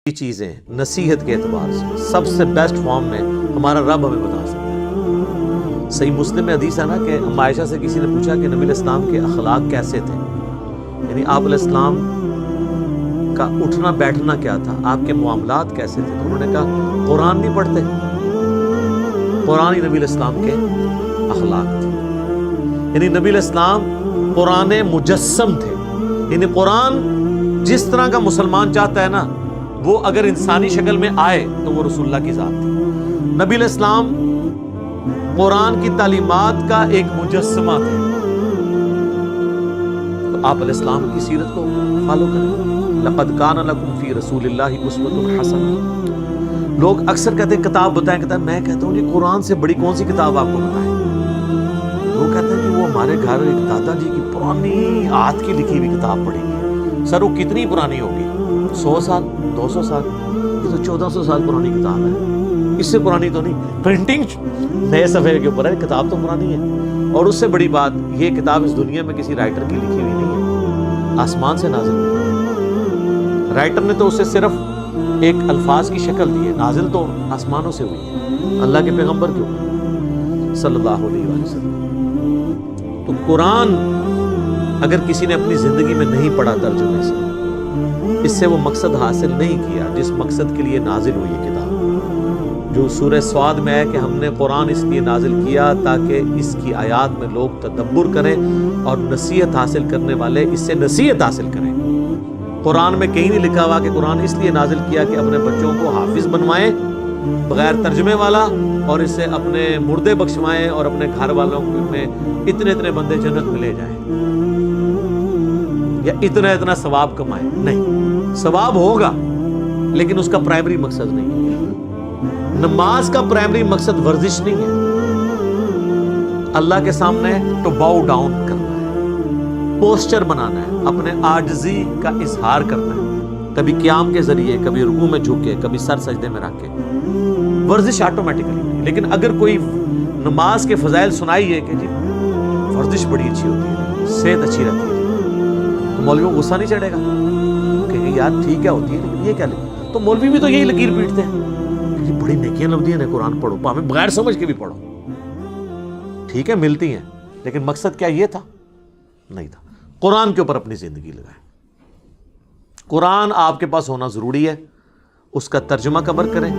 چیزیں نصیحت کے اعتبار سے سب سے بیسٹ فارم میں ہمارا رب ہمیں بتا سکتا ہے۔ صحیح مسلم میں حدیث ہے نا کہ ام عائشہ سے کسی نے پوچھا کہ نبی علیہ السلام کے اخلاق کیسے تھے، یعنی آپ علیہ السلام کا اٹھنا بیٹھنا کیا تھا، آپ کے معاملات کیسے تھے، تو انہوں نے کہا قرآن نہیں پڑھتے، قرآن ہی نبی علیہ السلام کے اخلاق تھے۔ یعنی نبی علیہ السلام قرآن مجسم تھے، یعنی قرآن جس طرح کا مسلمان چاہتا ہے نا، وہ اگر انسانی شکل میں آئے تو وہ رسول اللہ کی ذات تھی۔ نبی علیہ السلام قرآن کی تعلیمات کا ایک مجسمہ تھے، تو آپ علیہ السلام کی سیرت کو فالو کریں۔ لقد کان لکم فی رسول اللہ اسوۃ حسنہ۔ لوگ اکثر کہتے ہیں کتاب بتائیں، میں کہتا ہوں جی قرآن سے بڑی کون سی کتاب آپ کو بتائیں؟ وہ کہتے ہیں کہ وہ ہمارے گھر ایک دادا جی کی پرانی ہاتھ کی لکھی ہوئی کتاب پڑھی گئی۔ سر وہ کتنی پرانی ہوگی؟ 100 سال 200 سال؟ یہ تو 1400 سال پرانی کتاب ہے، اس سے پرانی تو نہیں، پرنٹنگ نئے صفحے کے اوپر ہے، کتاب تو پرانی ہے۔ اور اس سے بڑی بات، یہ کتاب اس دنیا میں کسی رائٹر کی لکھی ہوئی نہیں ہے، آسمان سے نازل ہوئی۔ رائٹر نے تو اسے صرف ایک الفاظ کی شکل دی ہے، نازل تو آسمانوں سے ہوئی ہے، اللہ کے پیغمبر کے اوپر صلی اللہ علیہ وآلہ وسلم۔ تو قرآن اگر کسی نے اپنی زندگی میں نہیں پڑھا ترجمے سے، اس سے وہ مقصد حاصل نہیں کیا جس مقصد کے لیے نازل ہوئی ہے کتاب۔ جو سورہ صاد میں ہے کہ ہم نے قرآن اس لیے نازل کیا تاکہ اس کی آیات میں لوگ تدبر کریں اور نصیحت حاصل کرنے والے اس سے نصیحت حاصل کریں۔ قرآن میں کہیں نہیں لکھا ہوا کہ قرآن اس لیے نازل کیا کہ اپنے بچوں کو حافظ بنوائیں بغیر ترجمے والا، اور اس سے اپنے مردے بخشوائیں اور اپنے گھر والوں میں اتنے بندے جنت میں لے جائیں، یا اتنا ثواب کمائیں۔ نہیں، ثواب ہوگا لیکن اس کا پرائمری مقصد نہیں ہے۔ نماز کا پرائمری مقصد ورزش نہیں ہے، اللہ کے سامنے ٹو باؤ ڈاؤن کرنا ہے، پوسچر بنانا ہے، اپنے عاجزی کا اظہار کرنا ہے، کبھی قیام کے ذریعے، کبھی رکوع میں جھک کے، کبھی سر سجدے میں رکھ کے۔ ورزش آٹومیٹکلی نہیں، لیکن اگر کوئی نماز کے فضائل سنائیے کہ جی ورزش بڑی اچھی ہوتی ہے، صحت اچھی رہتی ہے، تو مولویوں کو غصہ نہیں چڑھے گا کہ یار ٹھیک ہے ہوتی ہے لیکن یہ کیا لکھا؟ تو مولوی بھی تو یہی لکیر پیٹتے ہیں کہ بڑی نیکیاں لفظی ہیں، قرآن پڑھو، ہمیں بغیر سمجھ کے بھی پڑھو۔ ٹھیک ہے ملتی ہیں، لیکن مقصد کیا یہ تھا؟ نہیں تھا۔ قرآن کے اوپر اپنی زندگی لگائیں۔ قرآن آپ کے پاس ہونا ضروری ہے، اس کا ترجمہ کور کریں،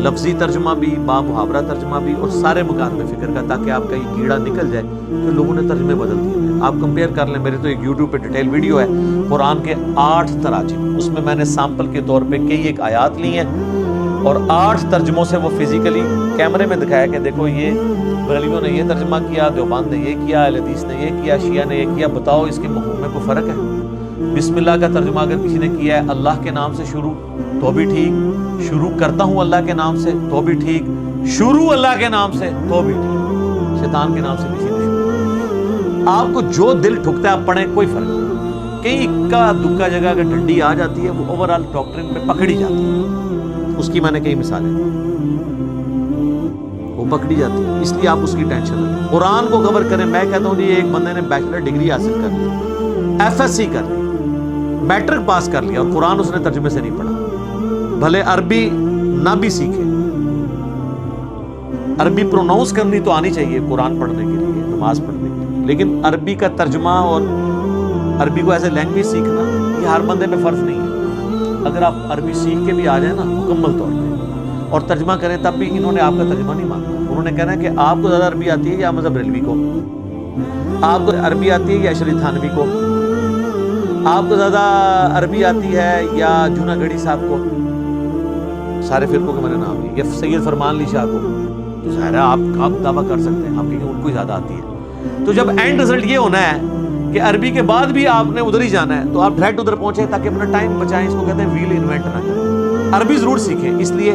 لفظی ترجمہ بھی، با محاورہ ترجمہ بھی، اور سارے مکاتب فکر کا، تاکہ آپ کا یہ کیڑا نکل جائے کہ لوگوں نے ترجمے بدل دیے ہیں۔ آپ کمپیئر کر لیں، میرے تو ایک یوٹیوب پہ ڈیٹیل ویڈیو ہے قرآن کے 8 تراجم، اس میں میں نے سیمپل کے طور پہ کئی ایک آیات لی ہیں اور 8 ترجموں سے وہ فزیکلی کیمرے میں دکھایا کہ دیکھو یہ بریلویوں نے یہ ترجمہ کیا، دیوبند نے یہ کیا، اہل حدیث نے یہ کیا، شیعہ نے یہ کیا، بتاؤ اس کے مفہوم میں کوئی فرق ہے؟ بسم اللہ کا ترجمہ اگر کسی نے کیا ہے اللہ کے نام سے شروع تو بھی ٹھیک، شروع کرتا ہوں اللہ کے نام سے تو بھی ٹھیک، شروع اللہ کے نام سے تو بھی ٹھیک، شیطان کے نام سے کسی نے شروع۔ آپ کو جو دل ٹھکتا ہے آپ پڑھیں، کوئی فرق نہیں۔ کئی اکا دکا جگہ اگر ڈنڈی آ جاتی ہے وہ اوورآل ڈاکٹرن میں پکڑی جاتی ہے، اس کی میں نے کئی مثالیں دی، وہ پکڑی جاتی ہے، اس لیے آپ اس کی ٹینشن لیں۔ قرآن کو کور کریں۔ میں کہتا ہوں جی ایک بندے نے بیچلر ڈگری حاصل کر لی، FSc کر لی، میٹرک پاس کر لیا، اور قرآن اس نے ترجمے سے نہیں پڑھا، بھلے عربی نہ بھی سیکھے، عربی پروناؤنس کرنی تو آنی چاہیے قرآن پڑھنے کے لیے، نماز پڑھنے کے لیے، لیکن عربی کا ترجمہ اور عربی کو ایز اے لینگویج سیکھنا یہ ہر بندے پہ فرض نہیں ہے۔ اگر آپ عربی سیکھ کے بھی آ جائیں نا مکمل طور پہ اور ترجمہ کریں، تب بھی انہوں نے آپ کا ترجمہ نہیں ماننا۔ انہوں نے کہنا ہے کہ آپ کو زیادہ عربی آتی ہے یا مذہب بریلوی کو، آپ کو عربی آتی ہے یا اشری تھانوی کو، آپ کو زیادہ عربی آتی ہے یا جونا گڑھی صاحب کو، سارے فرقوں کے میں نے نام لیے، یا سید فرمان علی شاہ کو، تو ظاہر ہے آپ دعویٰ کر سکتے ہیں، آپ کہیں ان کو ہی زیادہ آتی ہے۔ تو جب اینڈ رزلٹ یہ ہونا ہے کہ عربی کے بعد بھی آپ نے ادھر ہی جانا ہے، تو آپ ڈائریکٹ ادھر پہنچیں تاکہ اپنا ٹائم بچائیں۔ اس کو کہتے ہیں ویل انوینٹ نہ کریں۔ عربی ضرور سیکھیں، اس لیے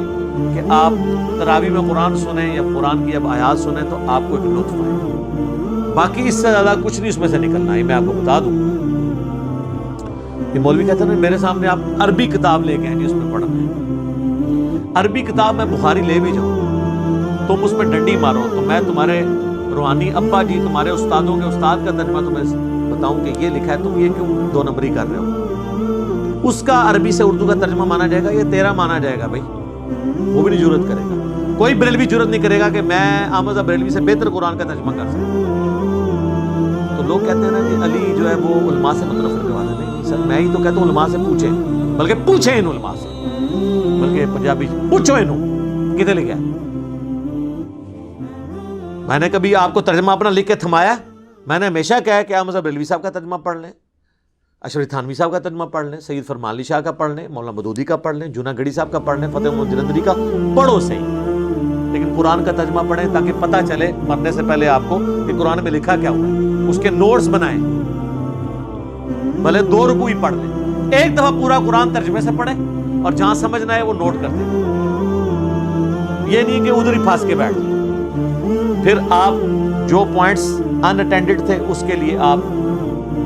کہ آپ تراویح میں قرآن سنیں یا قرآن کی جب آیات سنیں تو آپ کو ایک لطف آئے، باقی اس سے زیادہ کچھ نہیں اس میں سے نکلنا ہے۔ میں آپ کو بتا دوں، یہ مولوی کہتے ہیں میرے سامنے آپ عربی کتاب لے کے ہیں جی اس میں پڑھنا ہے، عربی کتاب میں بخاری لے بھی جاؤں، تم اس میں ڈنڈی مارو تو میں تمہارے روحانی ابا جی، تمہارے استادوں کے استاد کا ترجمہ تمہیں بتاؤں کہ یہ لکھا ہے، تم یہ کیوں 2 نمبری کر رہے ہو؟ اس کا عربی سے اردو کا ترجمہ مانا جائے گا یا تیرا مانا جائے گا بھائی؟ وہ بھی نہیں جرت کرے گا. کوئی بریلوی جرت نہیں کرے گا کہ میں احمد صاحب بریلوی سے بہتر قرآن کا ترجمہ کر سکتا ہوں. تو لوگ کہتے ہیں نا کہ علی جو ہے وہ علماء سے متنفر کروانا. نہیں سر، میں ہی تو کہتا ہوں علماء سے پوچھیں، بلکہ پوچھیں ان علماء سے، بلکہ پنجابی پوچھو انہوں کدھر لکھا ہے. میں نے کبھی آپ کو ترجمہ اپنا لکھ کے تھمایا؟ میں نے ہمیشہ کہا ہے کہ احمد صاحب بریلوی صاحب کا ترجمہ پڑھ لیں، اشرف تھانوی صاحب کا ترجمہ پڑھ لیں، سید فرمان علی شاہ کا پڑھ لیں، مولانا مودودی کا پڑھ لیں، جونا گڑھی صاحب کا پڑھ لیں، فتح محمد جلندری کا پڑھو صحیح، لیکن قرآن کا ترجمہ پڑھیں تاکہ پتہ چلے مرنے سے پہلے آپ کو کہ قرآن میں لکھا کیا ہوا ہے. اس کے نوٹس بنائیں، بھلے 2 رکوع ہی پڑھ لیں، ایک دفعہ پورا قرآن ترجمے سے پڑھیں اور جہاں سمجھنا ہے وہ نوٹ کر دیں. یہ نہیں کہ ادھر ہی پھانس کے بیٹھ جائیں. پھر آپ جو پوائنٹس ان اٹینڈڈ تھے اس کے لیے آپ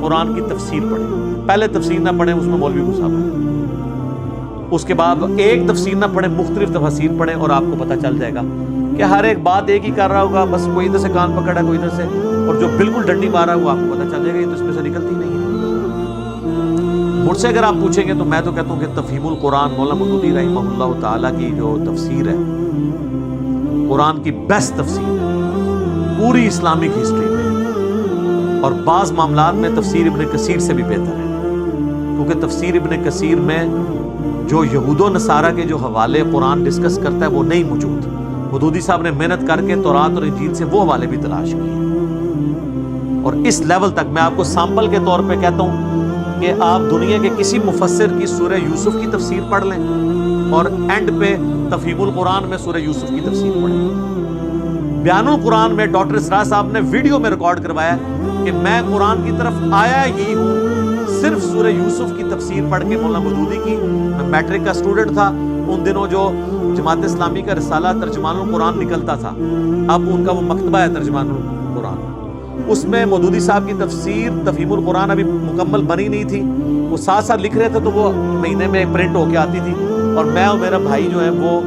قرآن کی تفسیر پڑھیں. پہلے تفسیر نہ پڑھیں، اس میں مولوی گھسا پڑیں. اس کے بعد ایک تفسیر نہ پڑھیں، مختلف تفاسیر پڑھیں اور آپ کو پتہ چل جائے گا کہ ہر ایک بات ایک ہی کر رہا ہوگا، بس کوئی ادھر سے کان پکڑا ہے کوئی ادھر سے، اور جو بالکل ڈنڈی مارا ہے وہ آپ کو پتہ چل جائے گا یہ تو اس میں سے نکلتی نہیں ہے. مجھ سے اگر آپ پوچھیں گے تو میں تو کہتا ہوں کہ تفہیم القرآن مولانا مودودی رحمہ اللہ تعالیٰ کی جو تفسیر ہے قرآن کی بیسٹ تفسیر ہے پوری اسلامک ہسٹری میں، اور بعض معاملات میں تفسیر ابن کثیر سے بھی بہتر ہے، کیونکہ تفسیر ابن کثیر میں جو یہود و نصارہ کے جو حوالے قرآن ڈسکس کرتا ہے وہ نہیں موجود. مودودی صاحب نے محنت کر کے تورات اور انجیل سے وہ حوالے بھی تلاش کیے، اور اس لیول تک میں آپ کو سامپل کے طور پہ کہتا ہوں کہ آپ دنیا کے کسی مفسر کی سورہ یوسف کی تفسیر پڑھ لیں اور اینڈ پہ تفہیم القرآن میں سورہ یوسف کی تفسیر پڑھیں. بیان القرآن میں ڈاکٹر اسرار صاحب نے ویڈیو میں ریکارڈ کروایا کہ میں قرآن کی طرف آیا ہی ہوں صرف سورہ یوسف کی تفسیر پڑھ کے. مولانا مودودی کی، میں میٹرک کا اسٹوڈنٹ تھا ان دنوں، جو جماعت اسلامی کا رسالہ ترجمان القرآن نکلتا تھا، اب ان کا وہ مکتبہ ہے ترجمان القرآن، اس میں مودودی صاحب کی تفسیر تفہیم القرآن ابھی مکمل بنی نہیں تھی، وہ ساتھ ساتھ لکھ رہے تھے تو وہ مہینے میں پرنٹ ہو کے آتی تھی، اور میں اور میرا بھائی جو ہے وہ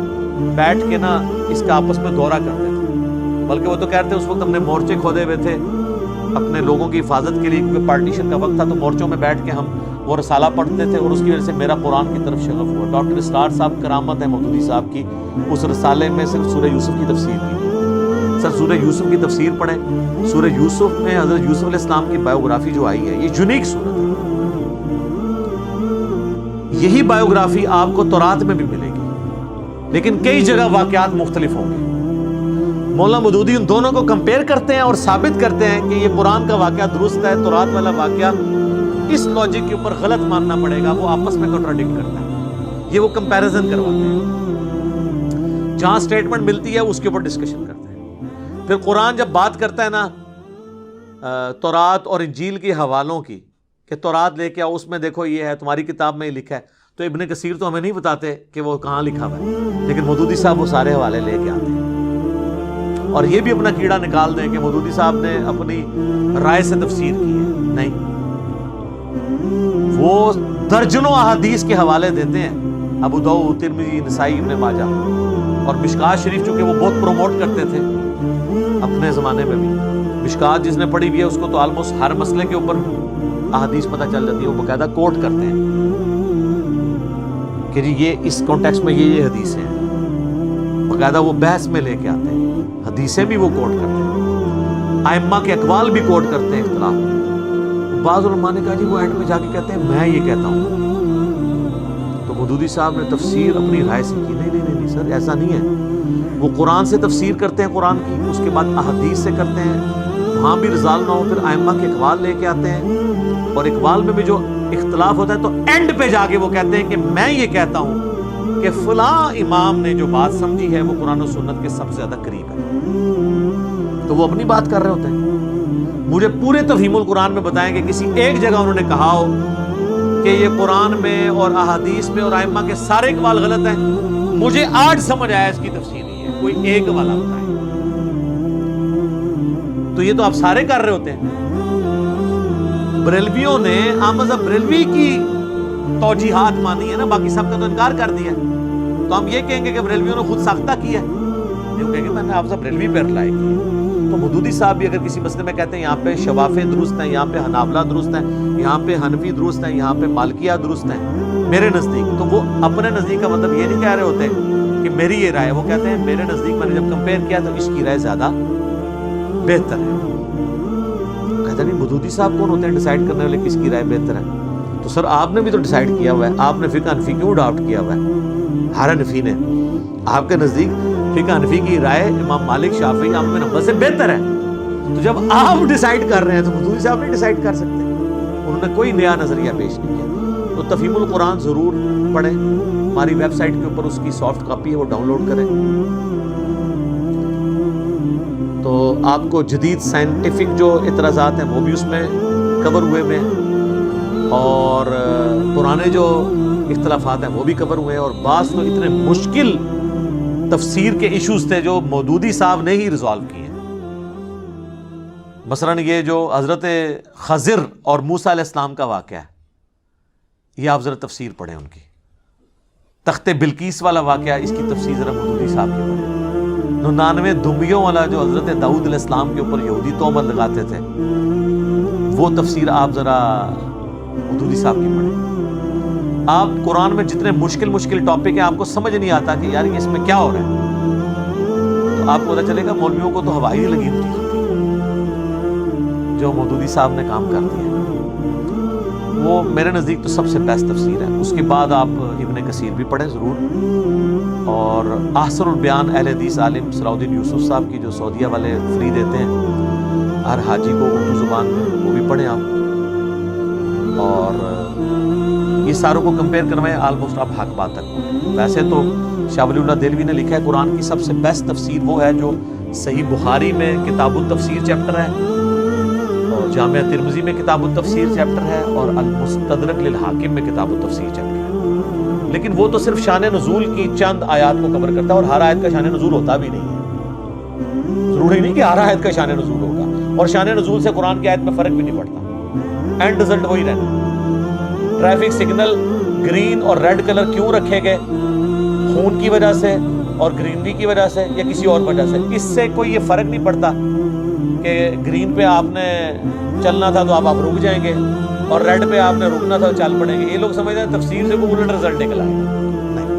بیٹھ کے نا اس کا آپس میں دورہ کرتے تھے. بلکہ وہ تو کہتے ہیں اس وقت ہم نے مورچے کھودے ہوئے تھے اپنے لوگوں کی حفاظت کے لیے، کیونکہ پارٹیشن کا وقت تھا، تو مورچوں میں بیٹھ کے ہم وہ رسالہ پڑھتے تھے، اور اس کی وجہ سے میرا قرآن کی طرف شغف ہوا. ڈاکٹر اسرار صاحب کرامت ہے مودودی صاحب کی، اس رسالے میں صرف سورہ یوسف کی تفسیر کی. سر سورہ یوسف کی تفسیر پڑھیں. سورہ یوسف میں حضرت یوسف علیہ السلام کی بایوگرافی جو آئی ہے یہ یونیک صورت ہے. یہی بایوگرافی آپ کو تورات میں بھی ملے گی، لیکن کئی جگہ واقعات مختلف ہوں گے. مولانا مودودی ان دونوں کو کمپیئر کرتے ہیں اور ثابت کرتے ہیں کہ یہ قرآن کا واقعہ درست ہے، تورات والا واقعہ اس لاجک کے اوپر غلط ماننا پڑے گا، وہ آپس میں کنٹراڈکٹ کرتا ہے. یہ وہ کمپیریزن کرواتے ہیں، جہاں سٹیٹمنٹ ملتی ہے اس کے اوپر ڈسکشن کرتے ہیں. پھر قرآن جب بات کرتا ہے نا تورات اور انجیل کے حوالوں کی کہ تورات لے کے آؤ، اس میں دیکھو یہ ہے، تمہاری کتاب میں ہی لکھا ہے، تو ابن کثیر تو ہمیں نہیں بتاتے کہ وہ کہاں لکھا ہوا ہے، لیکن مودودی صاحب وہ سارے حوالے لے کے آتے ہیں. اور یہ بھی اپنا کیڑا نکال دیں کہ مودودی صاحب نے اپنی رائے سے تفسیر کی ہے، نہیں، وہ درجنوں احادیث کے حوالے دیتے ہیں، ابو داؤد، ترمذی، نسائی، ابن ماجہ، اور مشکات شریف چونکہ وہ بہت پروموٹ کرتے تھے اپنے زمانے میں بھی. مشکات جس نے پڑھی ہوئی ہے اس کو تو آلموسٹ ہر مسئلے کے اوپر احادیث پتہ چل جاتی ہے، وہ باقاعدہ کوٹ کرتے ہیں کہ جی یہ اس کانٹیکسٹ میں یہ حدیثیں ہیں، باقاعدہ وہ بحث میں لے کے آتے ہیں، حدیثیں بھی وہ کوٹ کرتے ہیں، ائمہ کے اقوال بھی کوٹ کرتے ہیں اختلاف. بعض علماء نے کہا جی وہ اینڈ میں جا کے کہتے ہیں میں یہ کہتا ہوں، تو مودودی صاحب نے تفسیر اپنی رائے سے کی. نہیں سر ایسا نہیں ہے، وہ قرآن سے تفسیر کرتے ہیں قرآن کی، اس کے بعد احادیث سے کرتے ہیں، وہاں بھی رضال نہ ہو پھر ائمہ کے اقوال لے کے آتے ہیں، اور اقوال میں بھی جو اختلاف ہوتا ہے تو اینڈ پہ جا کے وہ کہتے ہیں کہ میں یہ کہتا ہوں کہ فلاں امام نے جو بات سمجھی ہے وہ قرآن و سنت کے سب سے زیادہ قریب ہے. تو وہ اپنی بات کر رہے ہوتے ہیں. مجھے پورے تفہیم القرآن میں بتائیں کہ کسی ایک جگہ انہوں نے کہا ہو کہ یہ قرآن میں اور احادیث میں اور ائمہ کے سارے اقوال غلط ہیں. مجھے آج سمجھ آیا اس کی تفسیر ہی ہے، کوئی ایک والا بتائیں. تو یہ تو آپ سارے کر رہے ہوتے ہیں. بریلویوں نے احمد بریلوی کی توجیحات مانی ہے نا، باقی سب کا تو انکار کر دیا. تو ہم یہ کہیں گے کہ بریلویوں نے خود ساختہ کی ہے، یہ کہیں گے میں نے حافظ بریلوی پہ رلائے کی. تو مودودی صاحب بھی اگر کسی مسئلے میں کہتے ہیں یہاں پہ شوافے درست ہیں، یہاں پہ حنابلہ درست ہیں، یہاں پہ حنفی درست ہیں، یہاں پہ مالکیہ درست ہیں میرے نزدیک، تو وہ اپنے نزدیک کا مطلب یہ نہیں کہہ رہے ہوتے کہ میری یہ رائے، وہ کہتے ہیں میرے نزدیک میں نے جب کمپیئر کیا تو اس کی رائے زیادہ بہتر ہے۔ کہتے نہیں مودودی صاحب کون ہوتے ہیں ڈیسائیڈ کرنے والے کس کی رائے بہتر ہے؟ تو سر آپ نے بھی تو ڈیسائیڈ کیا ہوا ہے، آپ نے فقہ حنفی کیوں اڈاپٹ کیا ہوا ہے؟ ہر حنفی نے، آپ کے نزدیک فقہ حنفی کی رائے امام مالک، شافعی، احمد بن حنبل سے بہتر ہے، تو جب آپ ڈیسائیڈ کر رہے ہیں تو مودودی صاحب نہیں ڈیسائیڈ کر سکتے، انہوں نے کوئی نیا نظریہ پیش نہیں کیا۔ تو تفہیم القرآن ضرور پڑھیں، ہماری ویب سائٹ کے اوپر اس کی سافٹ کاپی ہے، وہ ڈاؤن لوڈ کریں، تو آپ کو جدید سائنٹیفک جو اعتراضات ہیں وہ بھی اس میں کور ہوئے ہوئے ہیں، اور پرانے جو اختلافات ہیں وہ بھی کور ہوئے ہیں، اور بعض تو اتنے مشکل تفسیر کے ایشوز تھے جو مودودی صاحب نے ہی ریزالو کیے ہیں۔ مثلاً یہ جو حضرت خضر اور موسیٰ علیہ السلام کا واقعہ ہے، یہ آپ ذرا تفسیر پڑھیں ان کی، تخت بلقیس والا واقعہ، اس کی تفسیر ذرا مودودی صاحب کی پڑھیں، 99 دمبیوں والا جو حضرت داؤد علیہ السلام کے اوپر یہودی تہمت لگاتے تھے، وہ تفسیر آپ ذرا مودودی صاحب کی پڑھیں۔ آپ قرآن میں جتنے مشکل ٹاپک ہیں آپ کو سمجھ نہیں آتا کہ یار یہ اس میں کیا ہو رہا ہے، تو آپ کو پتہ چلے گا مولویوں کو تو ہوائی لگی ہوتی ہے جو مودودی صاحب نے کام کر دیا ہے، وہ میرے نزدیک تو سب سے بیسٹ تفسیر ہے۔ اس کے بعد آپ ابن کثیر بھی پڑھیں ضرور، اور احسن البیان اہل حدیث عالم صلاح الدین یوسف صاحب کی جو سعودیہ والے فری دیتے ہیں ہر حاجی کو اردو زبان میں، وہ بھی پڑھیں آپ، اور یہ ساروں کو کمپیئر کروائیں، آلموسٹ آپ حق بات تک پہنچیں۔ ویسے تو شاہ ولی اللہ دہلوی نے لکھا ہے قرآن کی سب سے بیسٹ تفسیر وہ ہے جو صحیح بخاری میں کتاب التفسیر چیپٹر ہے، اور جامعہ ترمذی میں کتاب التفسیر چیپٹر ہے، اور المستدرک للحاکم میں کتاب التفسیر چیپٹر ہے، لیکن وہ تو صرف شان نزول کی چند آیات کو کور کرتا ہے، اور ہر آیت کا شان نزول ہوتا بھی نہیں ہے، ضروری نہیں کہ ہر آیت کا شان نزول ہوگا، اور شان نزول سے قرآن کی آیت میں فرق بھی نہیں پڑتا، اینڈ رزلٹ وہی رہنا۔ ٹریفک سگنل گرین اور ریڈ کلر کیوں رکھے گئے؟ خون کی وجہ سے اور گرینری کی وجہ سے یا کسی اور وجہ سے؟ اس سے کوئی یہ فرق نہیں پڑتا کہ گرین پہ آپ نے چلنا تھا تو آپ رک جائیں گے، اور ریڈ پہ آپ نے رکنا تھا تو چل پڑیں گے۔ یہ لوگ سمجھتے ہیں تفسیر سے کوئی الٹ رزلٹ نکلا ہے، نہیں،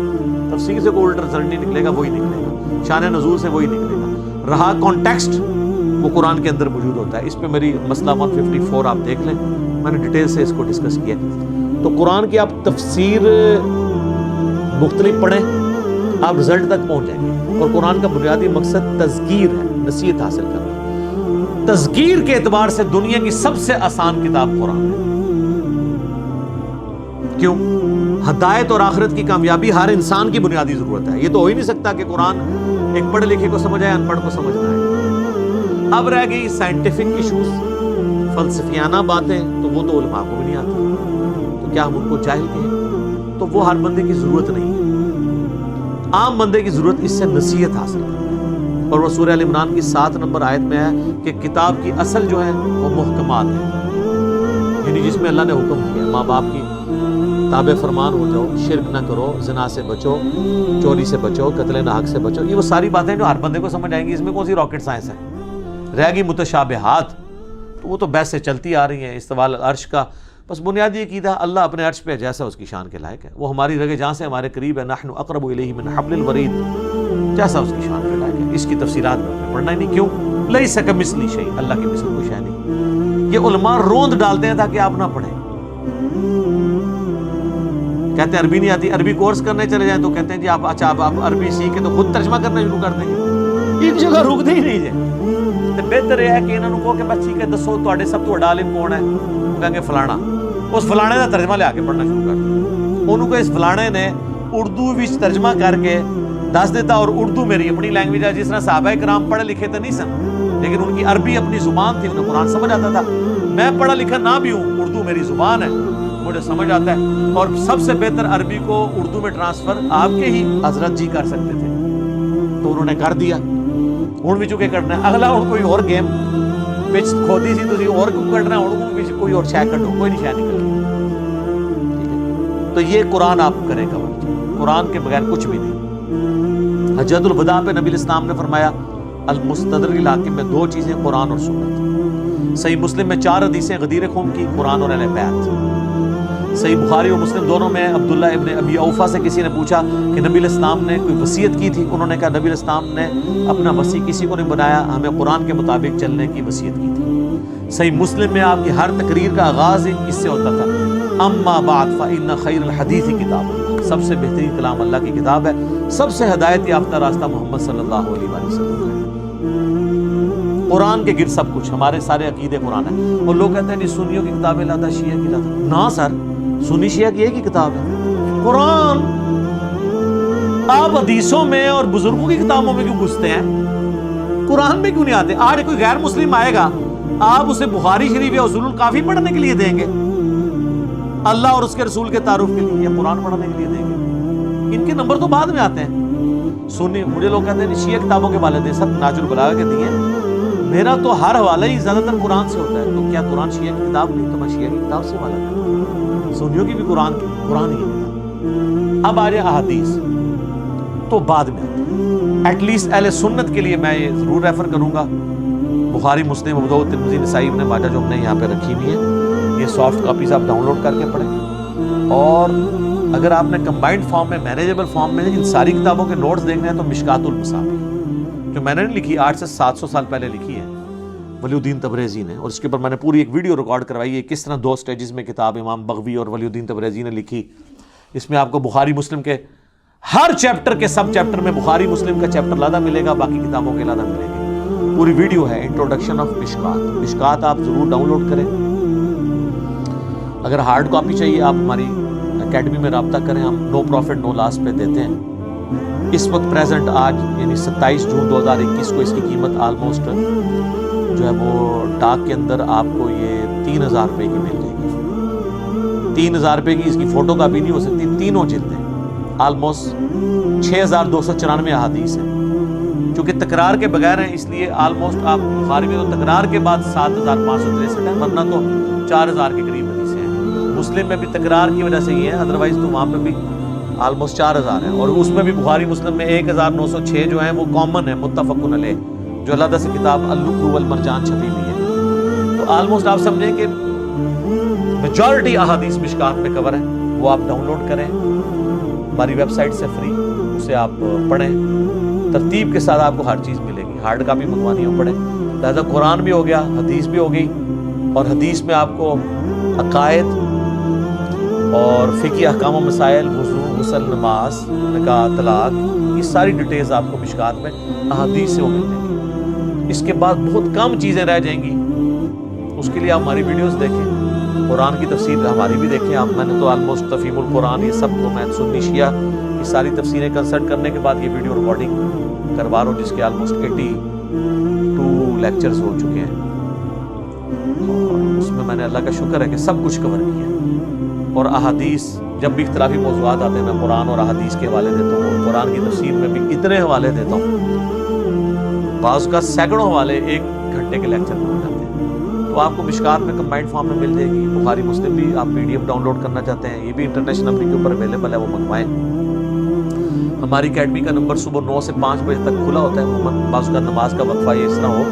تفسیر سے کوئی الٹ رزلٹ نہیں نکلے گا، وہی نکلے گا، شان نزول سے وہی نکلے گا۔ رہا کانٹیکسٹ، وہ قرآن کے اندر موجود ہوتا ہے۔ اس پہ میری مسئلہ 154 آپ دیکھ لیں، میں نے ڈیٹیل سے اس کو ڈسکس کیا۔ تو قرآن کی آپ تفسیر مختلف پڑھیں، آپ رزلٹ تک پہنچ جائیں گے، اور قرآن کا بنیادی مقصد تذکیر ہے، نصیحت حاصل کرنا۔ تذکیر کے اعتبار سے دنیا کی سب سے آسان کتاب قرآن ہے۔ کیوں؟ ہدایت اور آخرت کی کامیابی ہر انسان کی بنیادی ضرورت ہے۔ یہ تو ہو ہی نہیں سکتا کہ قرآن ایک پڑھے لکھے کو سمجھ آئے، ان پڑھ کو سمجھ نہ آئے۔ اب رہ گئی سائنٹیفک ایشوز، فلسفیانہ باتیں، تو وہ تو علماء کو بھی نہیں آتی، تو کیا ہم ان کو جاہل کہیں؟ تو وہ ہر بندے کی ضرورت نہیں ہے، عام بندے کی ضرورت اس سے نصیحت حاصل کرنا۔ اور وہ سورہ ال عمران کی 7 نمبر آیت میں ہے کہ کتاب کی اصل جو ہے وہ محکمات ہیں، یعنی جس میں اللہ نے حکم کیا ماں باپ کی تابع فرمان ہو جاؤ، شرک نہ کرو، زنا سے بچو، چوری سے بچو، قتل ناحق سے بچو۔ یہ وہ ساری باتیں جو ہر بندے کو سمجھ آئیں گی، اس میں کون سی راکٹ سائنس ہے؟ رہ گئی متشابہات، تو وہ تو بحث سے چلتی آ رہی ہیں۔ استواء عرش کا بس بنیادی عقیدہ اللہ اپنے عرش پہ جیسا اس کی شان کے لائق ہے، وہ ہماری رگے جہاں سے ہمارے قریب ہے، نحن اقرب الیہ من حبل الورید، جیسا اس کی شان کے لائق ہے۔ اس کی تفسیرات میں پڑھنا ہی نہیں، کیوں؟ لیس کمثلہ شیء، اللہ کے مثل کوئی شے نہیں۔ یہ علماء روند ڈالتے ہیں تاکہ آپ نہ پڑھیں، کہتے ہیں عربی نہیں آتی، عربی کورس کرنے چلے جائیں تو کہتے ہیں جی آپ اچھا آپ عربی سیکھ کے تو خود ترجمہ کرنا شروع کر دیں گے، ایک جگہ رکتے ہی نہیں جائے۔ تو بہتر یہ ہے کہ انہوں کو کہ بس ٹھیک ہے دسو تواڈے سب تو بڑا عالم کون ہے؟ وہ کہیں گے فلانا، اس فلانے کا ترجمہ لے کے پڑھنا شروع کر دیں۔ انہوں کو اس فلانے نے اردو وچ ترجمہ کر کے دس دیتا، اور اردو میری اپنی لینگویج ہے، جس طرح صحابہ کرام پڑھے لکھے تو نہیں سن، لیکن ان کی عربی اپنی زبان تھی، انہیں قرآن سمجھ آتا تھا۔ میں پڑھا لکھا نہ بھی ہوں، اردو میری زبان ہے، مجھے سمجھ آتا ہے، اور سب سے بہتر عربی کو اردو میں ٹرانسفر آپ کے ہی حضرت جی کر سکتے تھے، تو انہوں نے کر دیا۔ ہوں بھی چکے کرنا ہے اگلا، ہوں کوئی اور گیم پچ کھودی سی تھی اور کرنا ہے، ہوں کوئی اور شے کٹو، کوئی نہیں شے نکل گئی۔ تو یہ قرآن آپ کریں کور، قرآن کے بغیر کچھ بھی نہیں۔ حجۃ الوداع پہ نبی الاسلام نے فرمایا المستدرک الحاکم میں 2 چیزیں قرآن اور سنت. صحیح مسلم میں 4 حدیثیں غدیر خون کی، قرآن اور اہل بیت. صحیح بخاری اور مسلم دونوں میں عبداللہ ابن ابی اوفا سے کسی نے پوچھا کہ نبی علیہ السلام نے کوئی وصیت کی تھی؟ انہوں نے کہا نبی علیہ السلام نے اپنا وصی کسی کو نہیں بنایا، ہمیں قرآن کے مطابق چلنے کی وصیت کی تھی. صحیح مسلم میں آپ کی ہر تقریر کا آغاز اس سے ہوتا تھا، اما بعد فإن خیر الحدیث کتاب اللہ، سب سے بہترین کلام اللہ کی کتاب ہے، سب سے ہدایت یافتہ راستہ محمد صلی اللہ علیہ وآلہ وسلم ہے. قرآن کے گرد سب کچھ، ہمارے سارے عقیدے قرآن ہیں. اور لوگ کہتے ہیں نہیں سنیوں کی کتابیں لاتا، شیعہ کی لاتا. نہ سر، سنی شیعہ کی ایک ہی کتاب ہے قرآن. آپ حدیثوں میں اور بزرگوں کی کتابوں میں کیوں گھستے ہیں؟ قرآن میں کیوں نہیں آتے؟ آج کوئی غیر مسلم آئے گا، آپ اسے بخاری شریف یا اصول الکافی پڑھنے کے لیے دیں گے، اللہ اور اس کے رسول کے تعارف کے لیے، یا قرآن پڑھنے کے لیے دیں گے؟ ان کے نمبر تو بعد میں آتے ہیں. سنی مجھے لوگ کہتے ہیں شیعہ کتابوں کے حوالے دیں، سب ناجر بلاغہ کے دیے. میرا تو ہر حوالہ ہی زیادہ تر قرآن سے ہوتا ہے. تو کیا قرآن شیعہ کی کتاب نہیں؟ تو میں شیعہ کی کتاب سے حوالہ کروں. سنیوں کی بھی قرآن ہی ہے. اب آ جائے احادیث تو بعد میں آتے ہیں. ایٹ لیسٹ اہل سنت کے لیے میں یہ ضرور ریفر کروں گا، بخاری مسلم ابو داؤد ترمذی نسائی ابن ماجہ جو ہم نے یہاں پہ رکھی ہوئی ہے، یہ سافٹ کاپیز آپ ڈاؤن لوڈ کر کے پڑھیں. اور اگر آپ نے کمبائنڈ فارم میں، مینیجیبل فارم میں ان ساری کتابوں کے نوٹس دیکھنے ہیں تو مشکات المصابیح جو میں نے نہیں لکھی، 800 سے 700 سال پہلے لکھی ہے ولی الدین تبریزی نے، اور اس کے اوپر میں نے پوری ایک ویڈیو ریکارڈ کروائی ہے کس طرح 2 سٹیجز میں کتاب امام بغوی اور ولی الدین تبریزی نے لکھی. اس میں آپ کو بخاری مسلم کے ہر چیپٹر کے سب چیپٹر میں بخاری مسلم کا چیپٹر علیحدہ ملے گا، باقی کتابوں کے علیحدہ ملیں گے. پوری ویڈیو ہے انٹروڈکشن آف مشکات. مشکات آپ ضرور ڈاؤن لوڈ کریں. اگر ہارڈ کاپی چاہیے آپ ہماری اکیڈمی میں رابطہ کریں، ہم نو پروفٹ نو لاس پہ دیتے ہیں. اس وقت پریزنٹ آج یعنی 27 جون 2021 کو اس کی قیمت آلموسٹ جو ہے وہ ڈاک کے اندر آپ کو یہ 3000 روپے کی مل جائے گی. 3000 روپے کی اس کی فوٹو کاپی نہیں ہو سکتی. تینوں جلدیں آلموسٹ 6294 احادیث ہیں، چونکہ تکرار کے بغیر ہیں اس لیے آلموسٹ آپ بخاری میں تو تکرار کے بعد 7563 ہیں، ورنہ تو 4000 کے قریب حدیثیں ہیں. مسلم میں بھی تکرار کی وجہ سے یہ ہے، ادروائز تو وہاں پہ بھی آلموسٹ 4000 ہیں. اور اس میں بھی بخاری مسلم میں 1906 جو ہیں وہ کامن ہے، متفق علیہ، جو علیحدہ سے کتاب اللؤلؤ والمرجان چھپی ہوئی ہے. تو آلموسٹ آپ سمجھیں کہ میجورٹی احادیث مشکات میں کور ہیں. وہ آپ ڈاؤن لوڈ کریں ہماری ویب سائٹ سے فری، اسے آپ پڑھیں. ترتیب کے ساتھ آپ کو ہر چیز ملے گی. ہارڈ کاپی منگوانی ہو پڑے. لہذا قرآن بھی ہو گیا، حدیث بھی ہو گئی، اور حدیث میں آپ کو عقائد اور فقہی احکام و مسائل، وضو، غسل، نماز، نکاح، طلاق، یہ ساری ڈیٹیلز آپ کو مشکات میں احادیث سے وہ مل جائیں گی. اس کے بعد بہت کم چیزیں رہ جائیں گی، اس کے لیے آپ ہماری ویڈیوز دیکھیں، قرآن کی تفسیر ہماری بھی دیکھیں. آپ میں نے تو آلموسٹ تفہیم القرآن یہ سب کو میں سنی شیعہ یہ ساری تفسیریں کنسلٹ کرنے کے بعد یہ ویڈیو ریکارڈنگ کروا رہا ہوں، جس کے آلموسٹ 82 لیکچرز ہو چکے ہیں. اور اس میں نے اللہ کا شکر ہے کہ سب کچھ کور کیا. اور احادیث جب بھی اختلافی موضوعات آتے ہیں میں قرآن اور احادیث کے حوالے دیتا ہوں. اور قرآن کی تفسیر میں بھی اتنے حوالے دیتا ہوں، بعض کا سینکڑوں حوالے 1 گھنٹے کے لیکچر میں ہو جاتے ہیں. تو آپ کو مشکات میں کمبائنڈ فارم میں مل جائے گی. بخاری مسلم بھی آپ PDF ڈاؤن لوڈ کرنا چاہتے ہیں، یہ بھی انٹرنیشنل کے اوپر اویلیبل ہے، وہ منگوائیں. ہماری اکیڈمی کا نمبر صبح 9 سے 5 بجے تک کھلا ہوتا ہے. بعض کا نماز کا وقفہ یہ اس طرح ہو،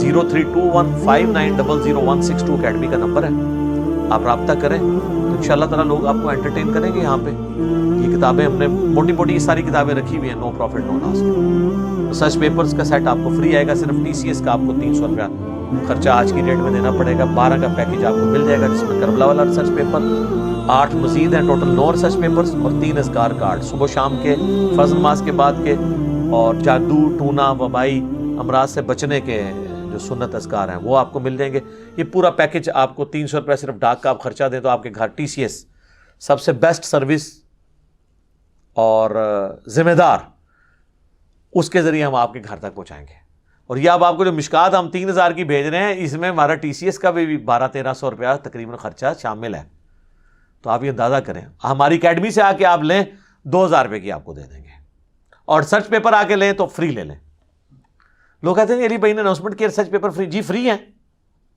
032159000162 اکیڈمی کا نمبر ہے. آپ رابطہ کریں تو انشاءاللہ تعالیٰ لوگ آپ کو انٹرٹین کریں گے. یہاں پہ یہ کتابیں ہم نے موٹی موٹی یہ ساری کتابیں رکھی ہوئی ہیں، نو پروفٹ نو لاس کے. ریسرچ پیپرز کا سیٹ آپ کو فری آئے گا. صرف TCS کا آپ کو 300 روپیہ خرچہ آج کی ڈیٹ میں دینا پڑے گا. 12 کا پیکج آپ کو مل جائے گا، جس میں کربلا والا ریسرچ پیپر، 8 مزید ہیں، ٹوٹل 9 ریسرچ پیپرز اور 3 اذکار کارڈ صبح شام کے، فرض نماز کے بعد کے، اور جادو، ٹونا، وبائی امراض سے بچنے کے جو سنت اذکار ہیں وہ آپ کو مل جائیں گے. یہ پورا پیکج آپ کو 300 روپے صرف ڈاک کا آپ خرچہ دیں تو آپ کے گھر TCS سب سے بیسٹ سروس اور ذمہ دار، اس کے ذریعے ہم آپ کے گھر تک پہنچائیں گے. اور یہ اب آپ کو جو مشکات ہم 3000 کی بھیج رہے ہیں، اس میں ہمارا TCS کا بھی 1200-1300 روپیہ تقریباً خرچہ شامل ہے. تو آپ یہ اندازہ کریں. ہماری اکیڈمی سے آ کے آپ لیں 2000 روپے کی آپ کو دے دیں گے، اور ریسرچ پیپر آ کے لیں تو فری لے لیں. لوگ کہتے ہیں علی بھائی نے اناؤنسمنٹ کیا ریسرچ پیپر فری. جی فری ہیں،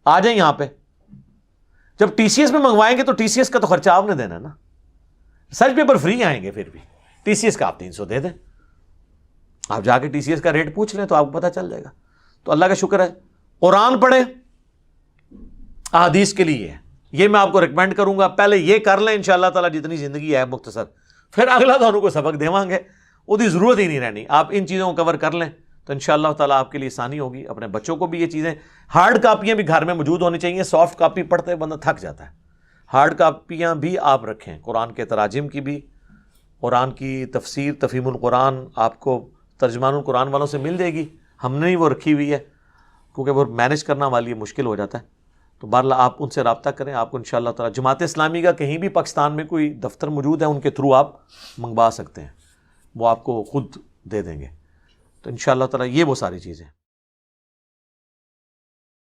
آ جائیں یہاں پہ. جب TCS میں منگوائیں گے تو TCS کا تو خرچہ آپ نے دینا ہے نا. ریسرچ پیپر فری آئیں گے، پھر بھی TCS کا آپ 300 دے دیں. آپ جا کے TCS کا ریٹ پوچھ لیں تو آپ کو پتہ چل جائے گا. تو اللہ کا شکر ہے. قرآن پڑھیں, احادیث کے لیے ہے, یہ میں آپ کو ریکمینڈ کروں گا. پہلے یہ کر لیں انشاءاللہ تعالیٰ جتنی زندگی ہے مختصر, پھر اگلا تو کو سبق دیوان گے, وہ دی ضرورت ہی نہیں رہنی. آپ ان چیزوں کو کور کر لیں تو انشاءاللہ تعالیٰ آپ کے لیے آسانی ہوگی. اپنے بچوں کو بھی یہ چیزیں, ہارڈ کاپیاں بھی گھر میں موجود ہونی چاہیے. سافٹ کاپی پڑھتے بندہ تھک جاتا ہے, ہارڈ کاپیاں بھی آپ رکھیں. قرآن کے تراجم کی بھی, قرآن کی تفسیر تفہیم القرآن آپ کو ترجمان القرآن والوں سے مل جائے گی. ہم نے ہی وہ رکھی ہوئی ہے کیونکہ وہ مینیج کرنا والی مشکل ہو جاتا ہے. تو بہرحال آپ ان سے رابطہ کریں. آپ کو انشاءاللہ تعالیٰ جماعت اسلامی کا کہیں بھی پاکستان میں کوئی دفتر موجود ہے, ان کے تھرو آپ منگوا سکتے ہیں, وہ آپ کو خود دے دیں گے. تو انشاءاللہ تعالیٰ یہ وہ ساری چیزیں